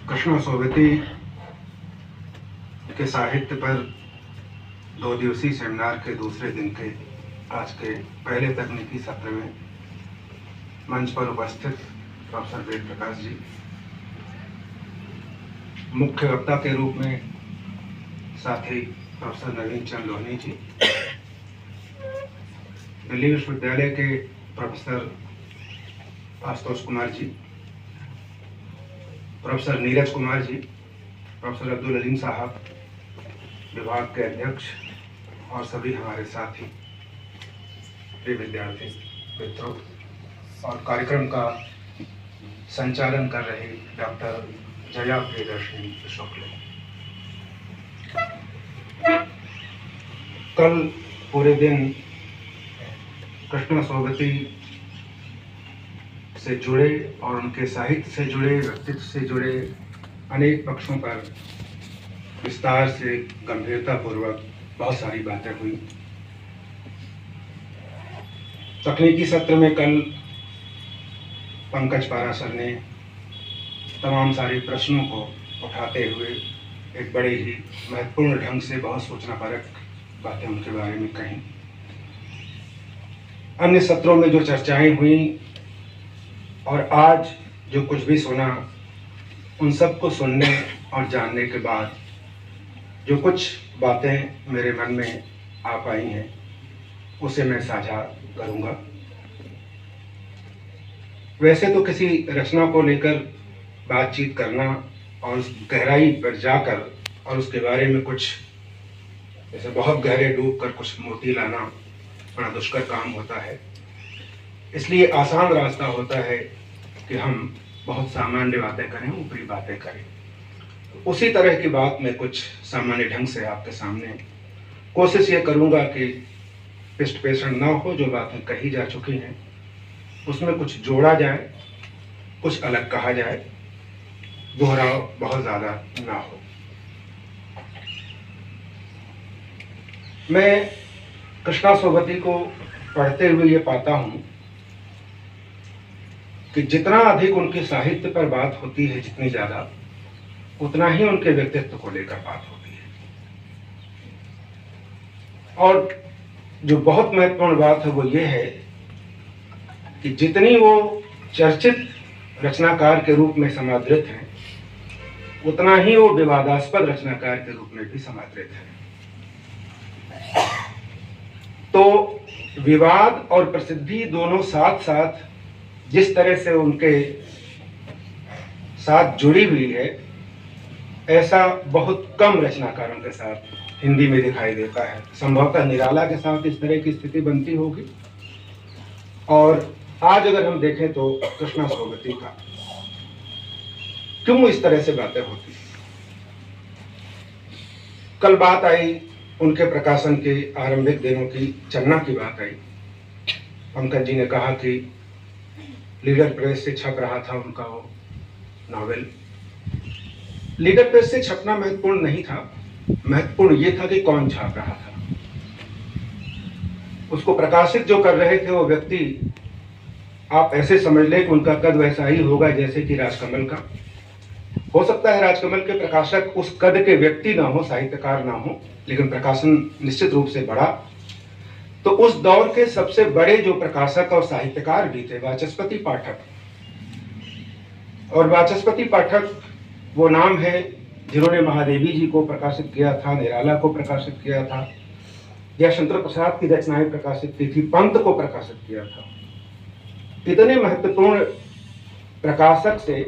कृष्णा सोबती के साहित्य पर 2 दिवसीय सेमिनार के दूसरे दिन के आज के पहले तकनीकी सत्र में मंच पर उपस्थित प्रोफेसर वेद प्रकाश जी, मुख्य वक्ता के रूप में साथी प्रोफेसर नवीन चंद लोहनी जी, दिल्ली विश्वविद्यालय के professor Ashutosh Kumar ji, professor Neeraj Kumar ji, professor Abdul Aleem साहब, विभाग के अध्यक्ष और सभी हमारे साथी, प्रिय विद्यार्थी मित्रों, और कार्यक्रम का संचालन कर रहे डॉक्टर जया प्रियदर्शनी शुक्ल। कल पूरे दिन कृष्णा सोबती से जुड़े और उनके साहित्य से जुड़े, व्यक्तित्व से जुड़े अनेक पक्षों पर विस्तार से, गंभीरतापूर्वक बहुत सारी बातें हुई। तकनीकी सत्र में कल पंकज पाराशर ने तमाम सारे प्रश्नों को उठाते हुए एक बड़े ही महत्वपूर्ण ढंग से बहुत सूचनापरक बातें उनके बारे में कहीं। अन्य सत्रों में जो चर्चाएं हुई और आज जो कुछ भी सुना, उन सबको सुनने और जानने के बाद जो कुछ बातें मेरे मन में आ पाई हैं, उसे मैं साझा करूंगा। वैसे तो किसी रचना को लेकर बातचीत करना और उस गहराई पर जाकर और उसके बारे में कुछ जैसे बहुत गहरे डूब कर कुछ मोती लाना बड़ा दुष्कर काम होता है। इसलिए आसान रास्ता होता है कि हम बहुत सामान्य बातें करें, ऊपरी बातें करें। उसी तरह की बात मैं कुछ सामान्य ढंग से आपके सामने कोशिश ये करूंगा कि पिष्ट पेषण ना हो, जो बातें कही जा चुकी हैं उसमें कुछ जोड़ा जाए, कुछ अलग कहा जाए, दोहराव बहुत ज़्यादा ना हो। मैं कृष्णा सोबती को पढ़ते हुए ये पाता हूँ कि जितना अधिक उनके साहित्य पर बात होती है, जितनी ज़्यादा, उतना ही उनके व्यक्तित्व को लेकर बात होती है। और जो बहुत महत्वपूर्ण बात है वो ये है कि जितनी वो चर्चित रचनाकार के रूप में समादृत हैं, उतना ही वो विवादास्पद रचनाकार के रूप में भी समादृत है। तो विवाद और प्रसिद्धि दोनों साथ साथ जिस तरह से उनके साथ जुड़ी हुई है, ऐसा बहुत कम रचनाकारों के साथ हिंदी में दिखाई देता है। संभवतः निराला के साथ इस तरह की स्थिति बनती होगी, और आज अगर हम देखें तो कृष्णा सोबती का क्यों इस तरह से बातें होती हैं। कल बात आई उनके प्रकाशन के आरंभिक दिनों की, चन्ना की बात आई। पंकज जी ने कहा कि लीडर प्रेस से छप रहा था उनका वो नॉवेल। लीडर प्रेस से छपना महत्वपूर्ण नहीं था, महत्वपूर्ण ये था कि कौन छाप रहा था। उसको प्रकाशित जो कर रहे थे वो व्यक्ति, आप ऐसे समझ लें कि उनका कद वैसा ही होगा जैसे कि राजकमल का। हो सकता है राजकमल के प्रकाशक उस कद के व्यक्ति ना हो, साहित्यकार ना हो, लेकिन प्रकाशन निश्चित रूप से बड़ा। तो उस दौर के सबसे बड़े जो प्रकाशक और साहित्यकार भी थे वाचस्पति पाठक। और वाचस्पति पाठक वो नाम है जिन्होंने महादेवी जी को प्रकाशित किया था, निराला को प्रकाशित किया था, जयशंकर प्रसाद की रचनाएं प्रकाशित की थी, पंत को प्रकाशित किया था। इतने महत्वपूर्ण प्रकाशक से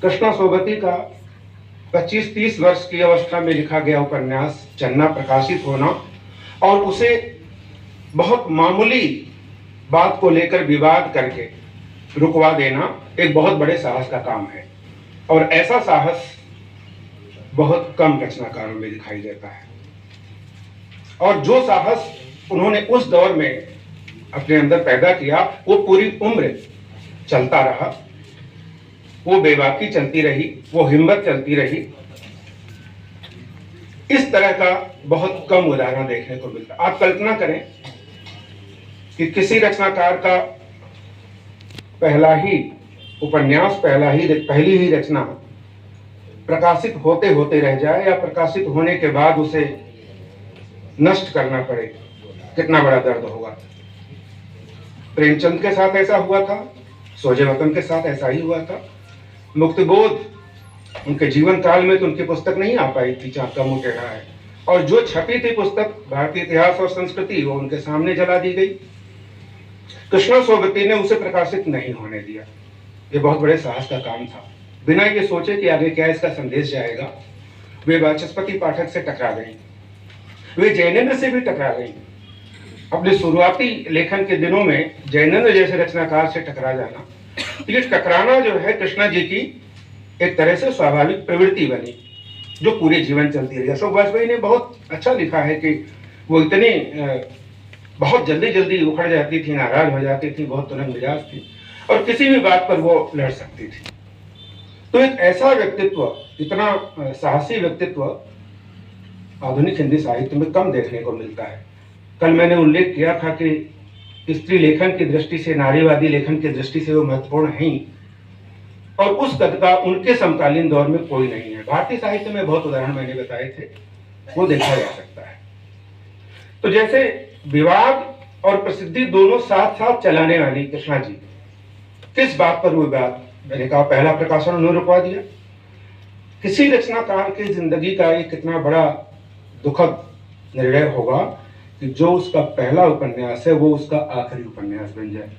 कृष्णा सोबती का 25-30 वर्ष की अवस्था में लिखा गया उपन्यास चन्ना प्रकाशित होना और उसे बहुत मामूली बात को लेकर विवाद करके रुकवा देना एक बहुत बड़े साहस का काम है। और ऐसा साहस बहुत कम रचनाकारों में दिखाई देता है। और जो साहस उन्होंने उस दौर में अपने अंदर पैदा किया, वो पूरी उम्र चलता रहा, वो बेबाकी चलती रही, वो हिम्मत चलती रही। इस तरह का बहुत कम उदाहरण देखने को मिलता। आप कल्पना करें कि किसी रचनाकार का पहला ही उपन्यास पहली ही रचना प्रकाशित होते होते रह जाए या प्रकाशित होने के बाद उसे नष्ट करना पड़े, कितना बड़ा दर्द होगा। प्रेमचंद के साथ ऐसा हुआ था, सोजे वतन के साथ ऐसा ही हुआ था। मुक्तिबोध उनके जीवन काल में तो उनकी पुस्तक नहीं आ पाई थी, चाँद का मुंह टेढ़ा है, और जो छपी थी पुस्तक भारतीय इतिहास और संस्कृति वो उनके सामने जला दी गई। कृष्णा सोबती ने उसे प्रकाशित नहीं होने दिया। ये बहुत बड़े साहस का काम था। बिना ये सोचे कि आगे क्या इसका संदेश जाएगा, वे वाचस्पति पाठक से टकरा गई, वे जैनेन्द्र से भी टकरा गई। अपने शुरुआती लेखन के दिनों में जैनेन्द्र जैसे रचनाकार से टकरा जाना, ये टकराना जो है कृष्णा जी की एक तरह से स्वाभाविक प्रवृत्ति बनी, जो पूरे जीवन चलती रही। अशोक वाजपेयी ने बहुत अच्छा लिखा है कि वो इतनी बहुत जल्दी जल्दी उखड़ जाती थी, नाराज हो जाती थी, बहुत तुरंत मिजाज थी और किसी भी बात पर वो लड़ सकती थी। तो एक ऐसा व्यक्तित्व, इतना साहसी व्यक्तित्व आधुनिक हिंदी साहित्य में कम देखने को मिलता है। कल मैंने उल्लेख किया था कि स्त्री लेखन की दृष्टि से, नारीवादी लेखन की दृष्टि से वो महत्वपूर्ण हैं और उस कद का उनके समकालीन दौर में कोई नहीं है। भारतीय साहित्य में बहुत उदाहरण मैंने बताए थे, वो देखा जा सकता है। तो जैसे विवाद और प्रसिद्धि दोनों साथ साथ चलाने वाली कृष्णा जी, किस बात पर वो बात, मैंने कहा पहला प्रकाशन उन्होंने रुकवा दिया। किसी रचनाकार की जिंदगी का ये कितना बड़ा दुखद निर्णय होगा कि जो उसका पहला उपन्यास है वो उसका आखिरी उपन्यास बन जाए।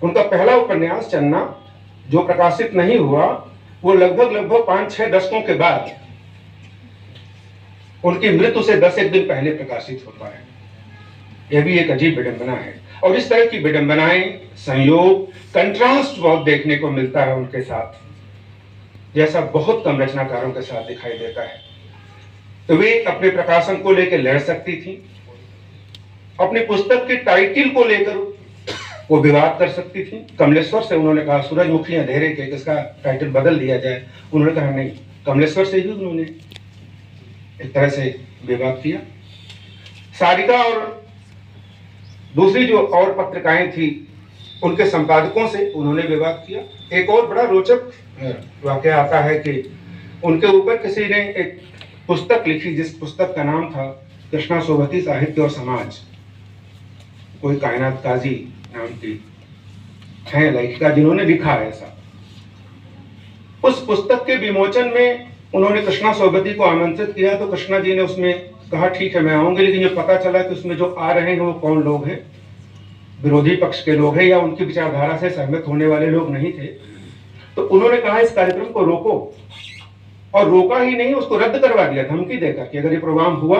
उनका पहला उपन्यास चन्ना जो प्रकाशित नहीं हुआ, वो लगभग 5-6 दशकों के बाद उनकी मृत्यु से 10 एक दिन पहले प्रकाशित होता है। यह भी एक अजीब विडंबना है और इस तरह की विडंबनाएं, संयोग, कंट्रास्ट बहुत देखने को मिलता है उनके साथ, जैसा बहुत कम रचनाकारों के साथ दिखाई देता है। तो वे अपने प्रकाशन को लेकर लड़ सकती थी, अपनी पुस्तक के टाइटल को लेकर वो विवाद कर सकती थी। कमलेश्वर से उन्होंने कहा सूरजमुखी अंधेरे के, इसका टाइटल बदल दिया जाए, उन्होंने कहा नहीं। कमलेश्वर से ही उन्होंने एक तरह से विवाद किया। सारिका और दूसरी जो और पत्रिकाएं थी उनके संपादकों से उन्होंने विवाद किया। एक और बड़ा रोचक वाकया आता है कि उनके ऊपर किसी ने एक पुस्तक लिखी, जिस पुस्तक का नाम था कृष्णा सोबती साहित्य और समाज। कोई कायनात काजी नाम की है लेखिका जिन्होंने लिखा है ऐसा। उस पुस्तक के विमोचन में उन्होंने कृष्णा सोबती को आमंत्रित किया, तो कृष्णा जी ने उसमें कहा ठीक है मैं आऊंगी, लेकिन ये पता चला कि उसमें जो आ रहे हैं वो कौन लोग हैं, विरोधी पक्ष के लोग हैं या उनकी विचारधारा से सहमत होने वाले लोग नहीं थे। तो उन्होंने कहा इस कार्यक्रम को रोको, और रोका ही नहीं, उसको रद्द करवा दिया धमकी देकर कि अगर ये प्रोग्राम हुआ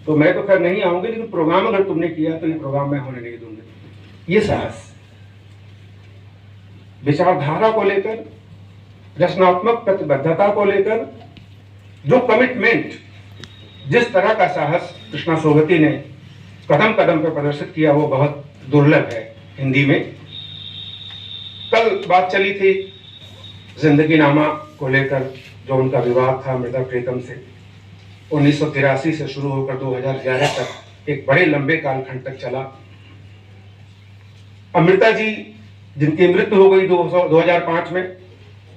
तो मैं तो खैर नहीं आऊंगी, लेकिन प्रोग्राम अगर तुमने किया तो ये प्रोग्राम मैं होने नहीं दूंगी। ये साहस, विचारधारा को लेकर, रचनात्मक प्रतिबद्धता को लेकर जो कमिटमेंट, जिस तरह का साहस कृष्णा सोबती ने कदम कदम पर प्रदर्शित किया वो बहुत दुर्लभ है हिंदी में। कल बात चली थी जिंदगी नामा को लेकर, जो उनका विवाद था मृदा प्रीतम से, 1983 से शुरू होकर 2011 तक एक बड़े लंबे कालखंड तक चला। अमृता जी जिनकी मृत्यु हो गई 2005 में,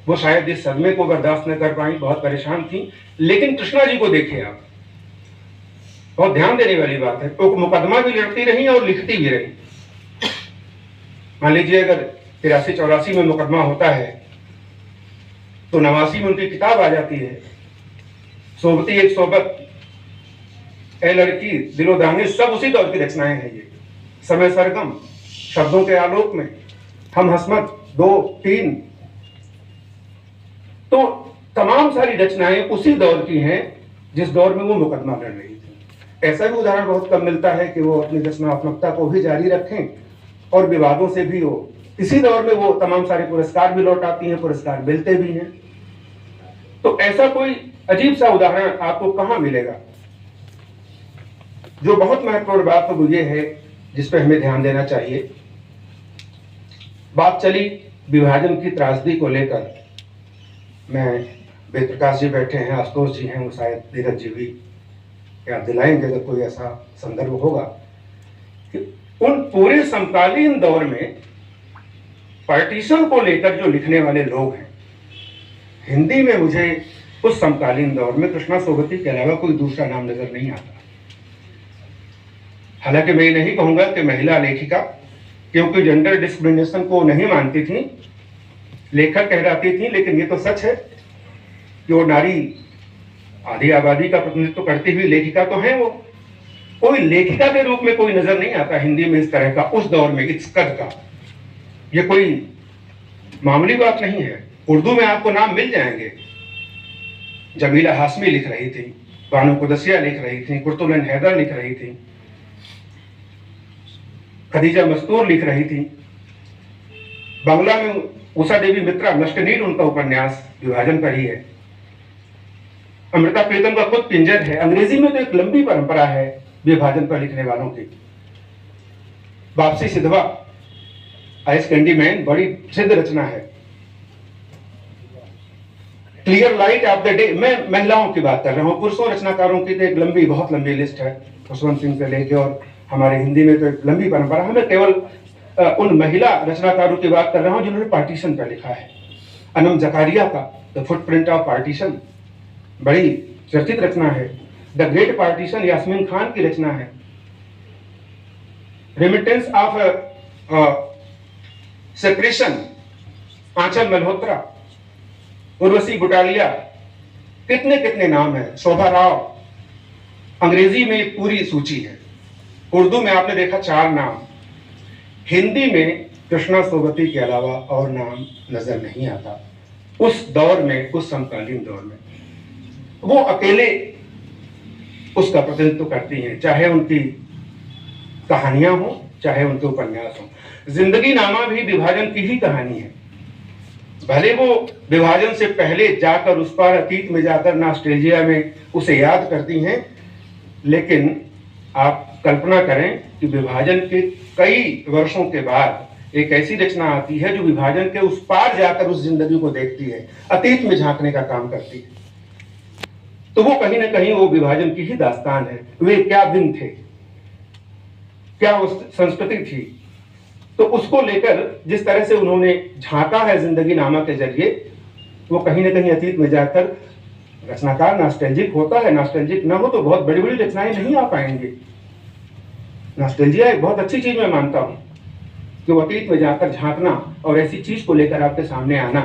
वो शायद इस सदमे को बर्दाश्त न कर पाई, बहुत परेशान थी। लेकिन कृष्णा जी को देखिए आप, बहुत ध्यान देने वाली बात है, वो मुकदमा भी लड़ती रही और लिखती भी रही। मान लीजिए अगर 83-84 में मुकदमा होता है तो 89 में उनकी किताब आ जाती है, सोबती एक सोबत, ए लड़की, दिलो दानिश, सब उसी दौर की रचनाएं हैं ये। समय सरगम, शब्दों के आलोक में, हम हसमत, 2-3, तो तमाम सारी रचनाएं उसी दौर की हैं जिस दौर में वो मुकदमा लड़ रही थी। ऐसा भी उदाहरण बहुत कम मिलता है कि वो अपनी रचनात्मकता को भी जारी रखें और विवादों से भी हो। इसी दौर में वो तमाम सारे पुरस्कार भी लौटाती हैं, पुरस्कार मिलते भी हैं। तो ऐसा कोई अजीब सा उदाहरण आपको कहां मिलेगा। जो बहुत महत्वपूर्ण बात तो वो ये है जिस पर हमें ध्यान देना चाहिए। बात चली विभाजन की त्रासदी को लेकर, मैं वेद प्रकाश जी बैठे हैं, आशुतोष जी हैं, वो शायद धीरज जी भी याद दिलाएंगे अगर कोई ऐसा संदर्भ होगा कि उन पूरे समकालीन दौर में पार्टीशन को लेकर जो लिखने वाले लोग हैं, हिंदी में मुझे उस समकालीन दौर में कृष्णा सोबती के अलावा कोई दूसरा नाम नजर नहीं आता। हालांकि मैं ये नहीं कहूंगा कि महिला लेखिका, क्योंकि जेंडर डिस्क्रिमिनेशन को नहीं मानती थी, लेखक कहलाती थी, लेकिन ये तो सच है कि वो नारी आधी आबादी का प्रतिनिधित्व करती हुई लेखिका तो है। वो कोई लेखिका के रूप में कोई नजर नहीं आता हिंदी में इस तरह का, उस दौर में इस कद का। ये कोई मामूली बात नहीं है। उर्दू में आपको नाम मिल जाएंगे। जमीला हाशमी लिख रही थी, बानो कुदसिया लिख रही थी, कुर्तुलन हैदर लिख रही थी, खदीजा मस्तूर लिख रही थी। बांग्ला में उषा देवी मित्रा, नष्ट-नील उनका उपन्यास विभाजन पर ही है। अमृता प्रीतम का खुद पिंजर है। अंग्रेजी में तो एक लंबी परंपरा है विभाजन पर लिखने वालों की। वापसी सिधवा, आइस कैंडी मैन बड़ी प्रसिद्ध रचना है। Clear light of the day, मैं महिलाओं की बात कर रहा हूं। पुरुषों रचनाकारों की तो एक लंबी, बहुत लंबी लिस्ट है, खुशवंत सिंह से लेके, और हमारे हिंदी में तो एक लंबी परंपरा है। मैं केवल उन महिला रचनाकारों की बात कर रहा हूं जिन्होंने पार्टीशन पर लिखा है। अनम जकारिया का द फुटप्रिंट ऑफ पार्टीशन बड़ी चर्चित रचना है। The great partition Yasmin Khan की रचना है। Remittance of separation Anchal Malhotra, Urvashi Butalia, कितने कितने नाम हैं। शोभा राव, अंग्रेजी में एक पूरी सूची है। उर्दू में आपने देखा 4 नाम। हिंदी में कृष्णा सोबती के अलावा और नाम नजर नहीं आता उस दौर में, उस समकालीन दौर में। वो अकेले उसका प्रतिनिधित्व करती हैं, चाहे उनकी कहानियां हो, चाहे उनके उपन्यास हो। जिंदगी नामा भी विभाजन की ही कहानी है। भले वो विभाजन से पहले जाकर उस पर अतीत में जाकर नॉस्टैल्जिया में उसे याद करती हैं, लेकिन आप कल्पना करें कि विभाजन के कई वर्षों के बाद एक ऐसी रचना आती है जो विभाजन के उस पार जाकर उस जिंदगी को देखती है, अतीत में झांकने का काम करती है। तो वो कहीं ना कहीं वो विभाजन की ही दास्तान है। वे क्या दिन थे, क्या उस संस्कृति थी, तो उसको लेकर जिस तरह से उन्होंने झांका है जिंदगी नामा के जरिए, वो कहीं ना कहीं अतीत में जाकर रचनाकार नॉस्टैल्जिक होता है। नॉस्टैल्जिक ना हो तो बहुत बड़ी बड़ी रचनाएं नहीं आ पाएंगे। नॉस्टैल्जिया एक बहुत अच्छी चीज मैं मानता हूं कि वो अतीत में जाकर झांकना और ऐसी चीज को लेकर आपके सामने आना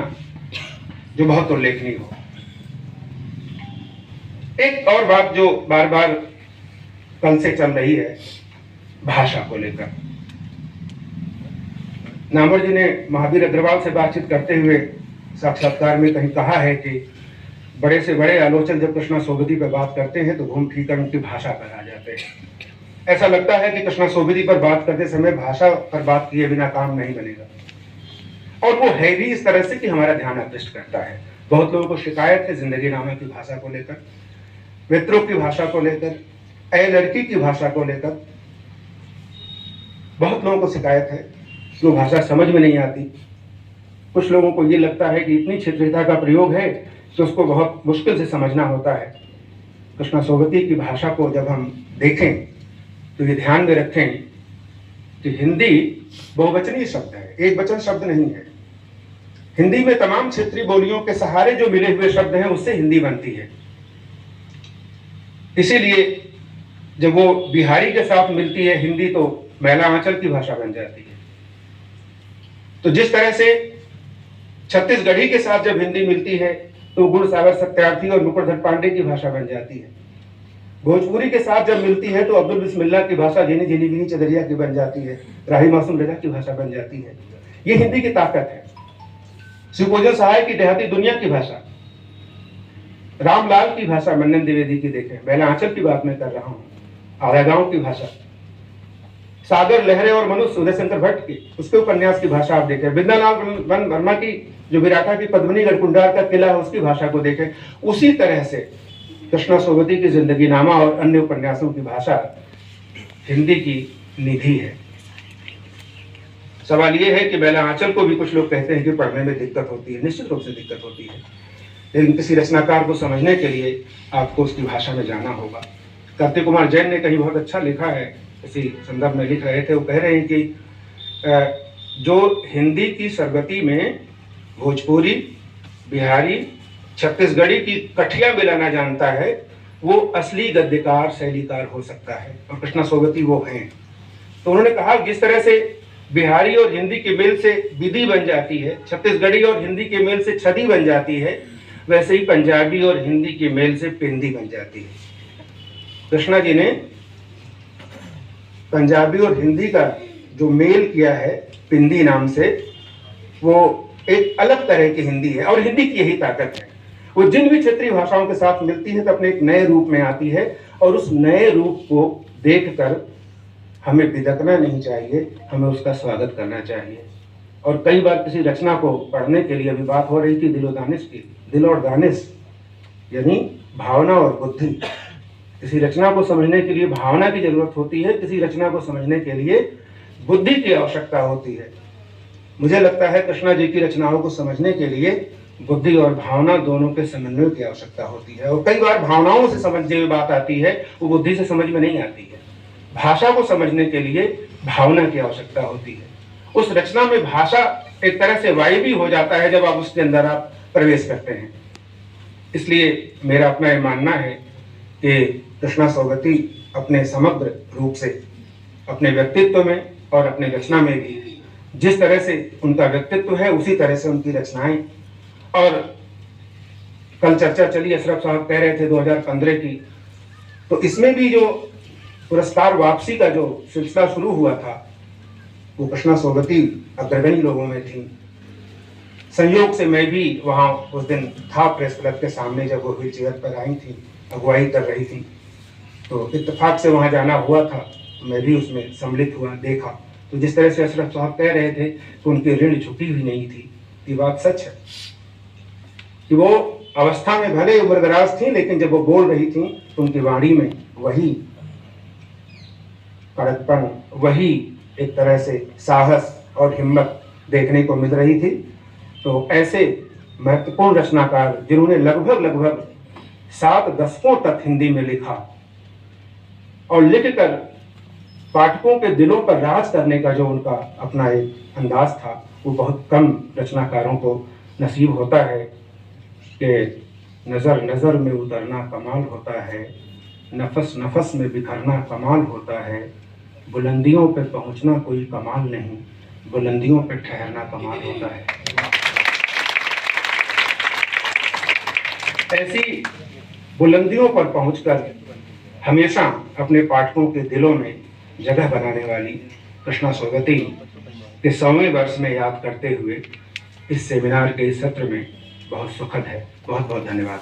जो बहुत उल्लेखनीय हो। एक और बात जो बार बार कल से चल रही है, भाषा को लेकर। नामवर जी ने महावीर अग्रवाल से बातचीत करते हुए साक्षात्कार में कहीं कहा है कि बड़े से बड़े आलोचक जब कृष्णा सोबती पर बात करते हैं तो घूम फिर कर उनकी भाषा पर आ जाते हैं। ऐसा लगता है कि कृष्णा सोबती पर बात करते समय भाषा पर बात किए बिना काम नहीं बनेगा, और वो है भी इस तरह से कि हमारा ध्यान आकृष्ट करता है। बहुत लोगों को शिकायत है जिंदगी नामा की भाषा को लेकर, मित्रों की भाषा को लेकर, ए लड़की की भाषा को लेकर बहुत लोगों को शिकायत है कि वो भाषा समझ में नहीं आती। कुछ लोगों को ये लगता है कि इतनी क्षेत्रीयता का प्रयोग है कि उसको बहुत मुश्किल से समझना होता है। कृष्णा सोबती की भाषा को जब हम देखें तो ये ध्यान में रखें कि हिंदी बहुवचनीय शब्द है, एक वचन शब्द नहीं है। हिंदी में तमाम क्षेत्रीय बोलियों के सहारे जो मिले हुए शब्द हैं उससे हिंदी बनती है। इसीलिए जब वो बिहारी के साथ मिलती है हिंदी तो मैला आंचल की भाषा बन जाती है। तो जिस तरह से छत्तीसगढ़ी के साथ जब हिंदी मिलती है तो गुणसागर सत्यार्थी और मुकुटधर पांडे की भाषा बन जाती है। भोजपुरी के साथ जब मिलती है तो अब्दुल बिस्मिल्लाह की भाषा झिनी झिनी बिनी चदरिया की बन जाती है, राही मासूम रजा की भाषा बन जाती है। ये हिंदी की ताकत है। शिवभोजन सहाय की देहाती दुनिया की भाषा, रामलाल की भाषा, मन्नन द्विवेदी की देखें, मैला आंचल की बात मैं कर रहा हूँ, आधा गांव की भाषा, सागर लहरे और मनुष्य उदय शंकर भट्ट की उसके उपन्यास की भाषा आप देखें, बिंदालाल वर्मा की जो विराटा की पद्मिनी गढ़कुंडार का किला है उसकी भाषा को देखें। उसी तरह से कृष्णा सोबती की जिंदगी नामा और अन्य उपन्यासों की भाषा हिंदी की निधि है। सवाल यह है कि मैला आंचल को भी कुछ लोग कहते हैं कि पढ़ने में दिक्कत होती है। निश्चित रूप से दिक्कत होती है, लेकिन किसी रचनाकार को समझने के लिए आपको उसकी भाषा में जाना होगा। कार्तिक कुमार जैन ने कहीं बहुत अच्छा लिखा है, इसी संदर्भ में लिख रहे थे, वो कह रहे हैं कि जो हिंदी की सरगती में भोजपुरी, बिहारी, छत्तीसगढ़ी की कठिया मिलाना जानता है, वो असली गद्यकार शैलीकार हो सकता है, और कृष्णा सोगती वो हैं। तो उन्होंने कहा जिस तरह से बिहारी और हिंदी के मेल से विधि बन जाती है, छत्तीसगढ़ी और हिंदी के मेल से छदी बन जाती है, वैसे ही पंजाबी और हिंदी के मेल से पिंदी बन जाती है। कृष्णा जी ने पंजाबी और हिंदी का जो मेल किया है पिंदी नाम से, वो एक अलग तरह की हिंदी है, और हिंदी की यही ताकत है। वो जिन भी क्षेत्रीय भाषाओं के साथ मिलती है तो अपने एक नए रूप में आती है, और उस नए रूप को देखकर हमें बिदकना नहीं चाहिए, हमें उसका स्वागत करना चाहिए। और कई बार किसी रचना को पढ़ने के लिए, अभी बात हो रही थी दिल और दानिश की, दिल और दानिश यानी भावना और बुद्धि। किसी रचना को समझने के लिए भावना की जरूरत होती है, किसी रचना को समझने के लिए बुद्धि की आवश्यकता होती है। मुझे लगता है कृष्णा जी की रचनाओं को समझने के लिए बुद्धि और भावना दोनों के समन्वय की आवश्यकता होती है, और कई बार भावनाओं से समझने में बात आती है, वो बुद्धि से समझ में नहीं आती है। भाषा को समझने के लिए भावना की आवश्यकता होती है। उस रचना में भाषा एक तरह से वायवी हो जाता है जब आप उसके अंदर आप प्रवेश करते हैं। इसलिए मेरा अपना ये मानना है कि कृष्णा सोगती अपने समग्र रूप से अपने व्यक्तित्व में और अपने रचना में भी जिस तरह से उनका व्यक्तित्व है उसी तरह से उनकी रचनाएं। और कल चर्चा चली, अशरफ साहब कह रहे थे 2015 की, तो इसमें भी जो पुरस्कार वापसी का जो सिलसिला शुरू हुआ था वो कृष्णा सोगती अग्रगणी लोगों में थी। संयोग से मैं भी वहां उस दिन था प्रेस क्लब के सामने, जब वो व्हील चेयर पर आई थी, अगुवाई कर रही थी, तो इत्तेफाक से वहां जाना हुआ था, तो मैं भी उसमें सम्मिलित हुआ, देखा। तो जिस तरह से अशरफ साहब कह रहे थे तो उनकी ऋण झुकी हुई नहीं थी। ये बात सच है कि वो अवस्था में भले उम्रदराज थी, लेकिन जब वो बोल रही थी तो उनकी वाणी में वही कड़कपन, वही एक तरह से साहस और हिम्मत देखने को मिल रही थी। तो ऐसे महत्वपूर्ण रचनाकार जिन्होंने लगभग 7 दशकों तक हिंदी में लिखा और लिखकर पाठकों के दिलों पर राज करने का जो उनका अपना एक अंदाज था, वो बहुत कम रचनाकारों को नसीब होता है। कि नज़र नज़र में उतरना कमाल होता है, नफस नफस में बिखरना कमाल होता है, बुलंदियों पे पहुंचना कोई कमाल नहीं, बुलंदियों पे ठहरना कमाल होता है। ऐसी बुलंदियों पर पहुंचकर हमेशा अपने पाठकों के दिलों में जगह बनाने वाली कृष्णा सोगती के 100वें वर्ष में याद करते हुए इस सेमिनार के इस सत्र में बहुत सुखद है। बहुत बहुत धन्यवाद।